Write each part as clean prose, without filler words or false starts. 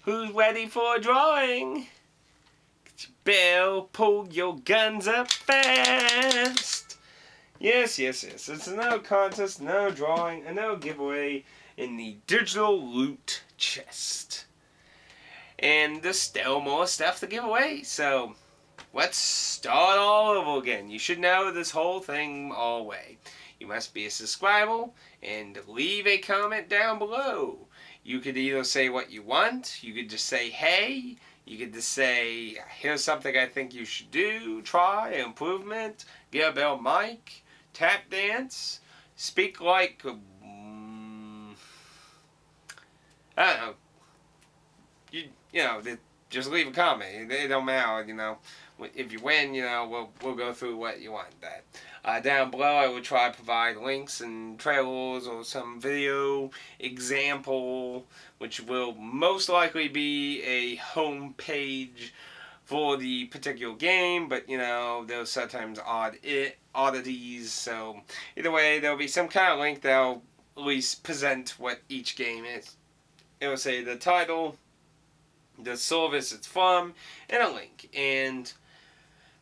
Who's ready for a drawing? Get your bell, pull your guns up fast. Yes. It's no contest, no drawing, and no giveaway in the digital loot chest. And there's still more stuff to give away, so let's start all over again. You should know this whole thing all way. You must be a subscriber and leave a comment down below. You could either say what you want, you could just say hey, you could just say here's something I think you should do, try, improvement, get a bell mic, tap dance, speak like, I don't know, you know, just leave a comment. It don't matter, you know. If you win, you know, we'll go through what you want. That down below, I will try to provide links and trailers or some video example, which will most likely be a home page for the particular game. But you know, there's sometimes oddities. So either way, there'll be some kind of link that'll at least present what each game is. It will say the title, the service it's from, and a link. And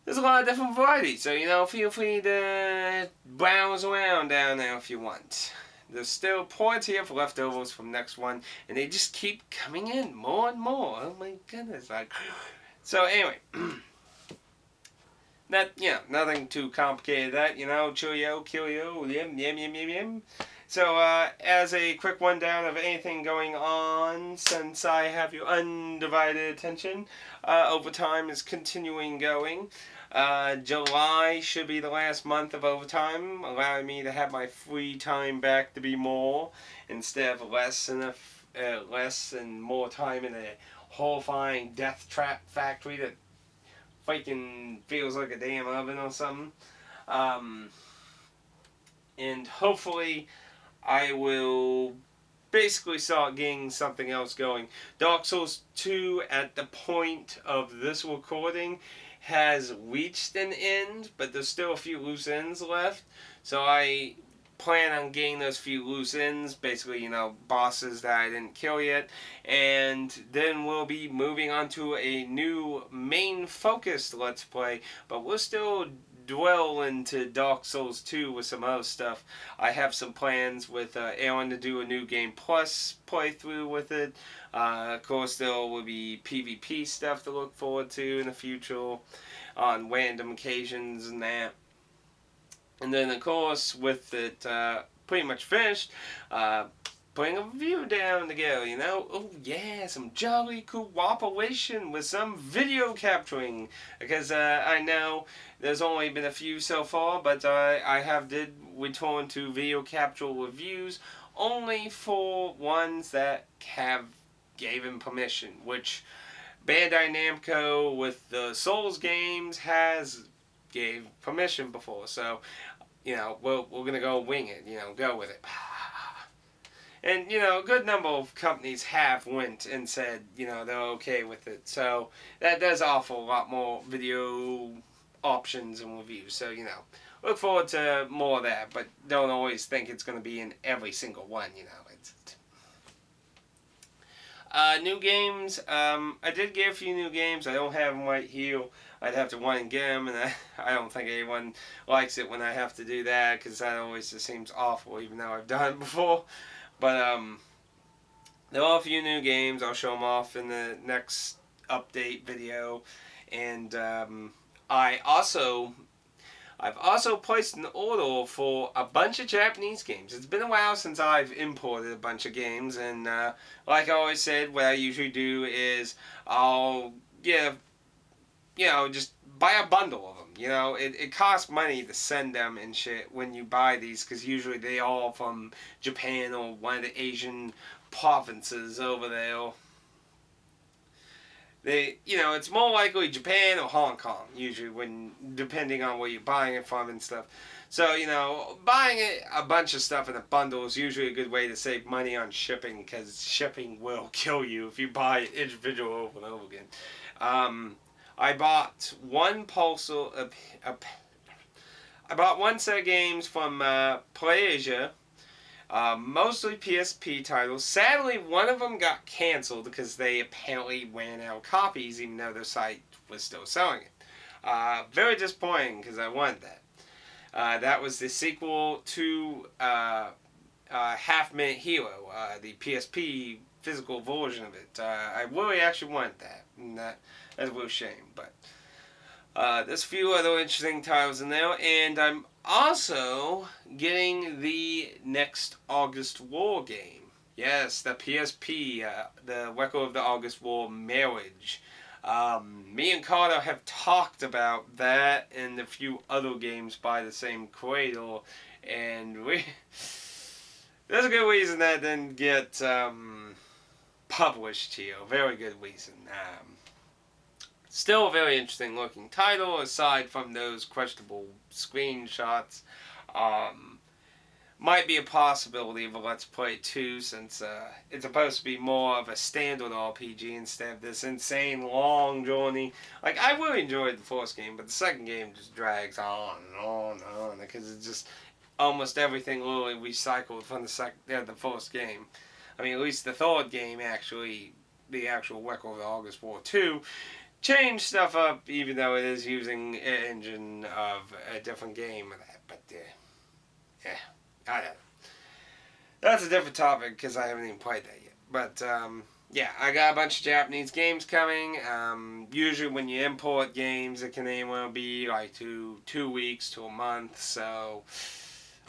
there's a lot of different varieties, so you know, feel free to browse around down there if you want. There's still plenty of leftovers from next one, and they just keep coming in more and more. Oh my goodness! So anyway, nothing too complicated. That you know, cheerio, killio, yum. So, as a quick rundown of anything going on, since I have your undivided attention, Overtime is continuing going. July should be the last month of Overtime, allowing me to have my free time back to be more, instead of less and more time in a horrifying death trap factory that freaking feels like a damn oven or something. And hopefully I will basically start getting something else going. Dark Souls 2, at the point of this recording, has reached an end, but there's still a few loose ends left. So I plan on getting those few loose ends, basically, you know, bosses that I didn't kill yet. And then we'll be moving on to a new main focused Let's Play, but we'll still dwell into Dark Souls 2 with some other stuff. I have some plans with Aaron to do a New Game Plus playthrough with it. Of course, there will be PvP stuff to look forward to in the future on random occasions and that. And then, of course, with it pretty much finished, putting a review down together, you know. Oh yeah, some jolly cooperation with some video capturing, because I know there's only been a few so far, but I did return to video capture reviews only for ones that have given permission, which Bandai Namco with the Souls games has gave permission before. So, you know, we're gonna go wing it, you know, go with it. And, you know, a good number of companies have went and said, you know, they're okay with it. So that does offer a lot more video options and reviews. So, you know, look forward to more of that. But don't always think it's going to be in every single one, you know. New games. I did get a few new games. I don't have them right here. I'd have to run and get them. And I don't think anyone likes it when I have to do that, because that always just seems awful, even though I've done it before. But there are a few new games. I'll show them off in the next update video. And I've also placed an order for a bunch of Japanese games. It's been a while since I've imported a bunch of games, and like I always said, what I usually do is I'll just buy a bundle of them. You know, it costs money to send them and shit when you buy these, because usually they all from Japan or one of the Asian provinces over there. It's more likely Japan or Hong Kong, usually, depending on where you're buying it from and stuff. So, you know, buying a bunch of stuff in a bundle is usually a good way to save money on shipping, because shipping will kill you if you buy it individual over and over again. I bought one I bought one set of games from PlayAsia. Mostly PSP titles. Sadly, one of them got canceled because they apparently ran out of copies, even though their site was still selling it. Very disappointing because I wanted that. That was the sequel to Half Minute Hero, the PSP physical version of it. I really actually wanted that, and that's a real shame. But there's a few other interesting titles in there, and I'm also getting the next August War game. Yes, the PSP, the Record of the August War Marriage. Me and Carter have talked about that and a few other games by the same creator, and there's a good reason that didn't get published here. Very good reason. Still a very interesting looking title, aside from those questionable screenshots. Might be a possibility of a Let's Play too, since it's supposed to be more of a standard RPG instead of this insane long journey. Like, I really enjoyed the first game, but the second game just drags on and on and on, because it's just almost everything literally recycled from the first game. I mean, at least the third game, actually, the actual Record of the August War 2, changed stuff up, even though it is using an engine of a different game. But, yeah. I don't know. That's a different topic because I haven't even played that yet. But, yeah, I got a bunch of Japanese games coming. Usually when you import games, it can anywhere be like 2 weeks to a month. So,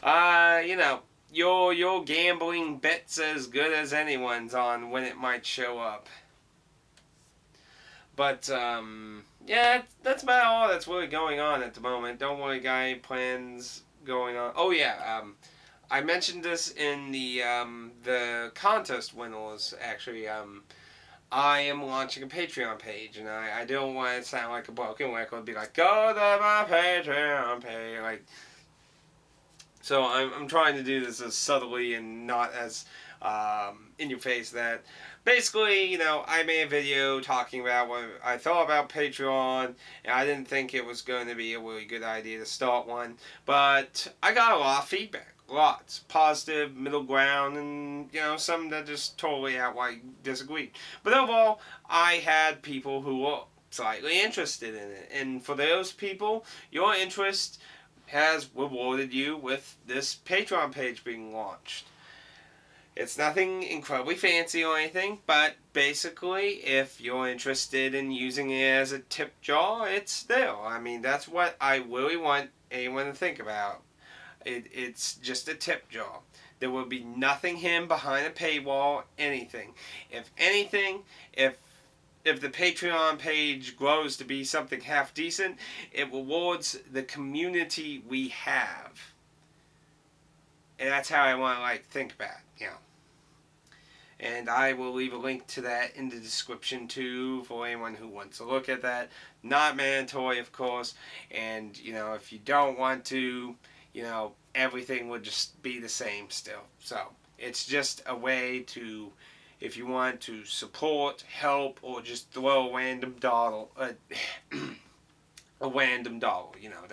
you know, your gambling bet's as good as anyone's on when it might show up. But, yeah, that's about all that's really going on at the moment. Don't worry, got any plans going on. Oh, yeah, I mentioned this in the contest winners, actually. I am launching a Patreon page, and I don't want to sound like a broken record, be like, go to my Patreon page, like. So I'm trying to do this as subtly and not as in your face that basically, you know, I made a video talking about what I thought about Patreon, and I didn't think it was going to be a really good idea to start one, but I got a lot of feedback. Lots. Positive, middle ground, and, you know, some that just totally outright disagreed. But overall, I had people who were slightly interested in it. And for those people, your interest has rewarded you with this Patreon page being launched. It's nothing incredibly fancy or anything, but basically, if you're interested in using it as a tip jar, it's there. I mean, that's what I really want anyone to think about. It's just a tip jar. There will be nothing hidden behind a paywall, anything. If anything, if the Patreon page grows to be something half decent, it rewards the community we have. And that's how I want to, like, think about it, you know. And I will leave a link to that in the description too for anyone who wants to look at that. Not mandatory, of course. And, you know, if you don't want to, you know, everything would just be the same still. So, it's just a way to, if you want to support, help, or just throw a random dollar, a random dollar, you know,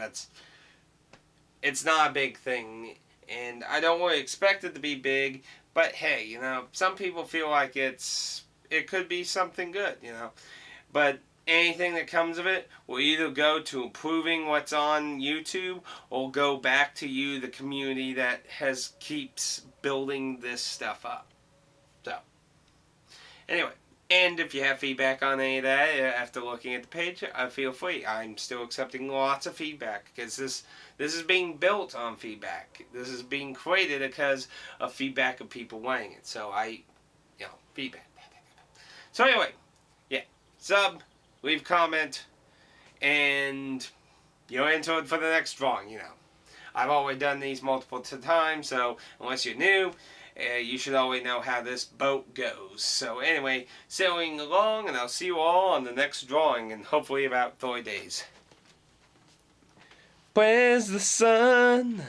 it's not a big thing, and I don't really expect it to be big, but hey, you know, some people feel like it could be something good, you know, but anything that comes of it will either go to improving what's on YouTube or go back to you, the community that keeps building this stuff up. So, anyway, and if you have feedback on any of that after looking at the page, feel free. I'm still accepting lots of feedback because this is being built on feedback. This is being created because of feedback of people wanting it. So feedback. So anyway, yeah, sub, leave comment, and you're entered for the next drawing, you know. I've already done these multiple times, so unless you're new, you should already know how this boat goes. So anyway, sailing along, and I'll see you all on the next drawing in hopefully about 3 days. Where's the sun?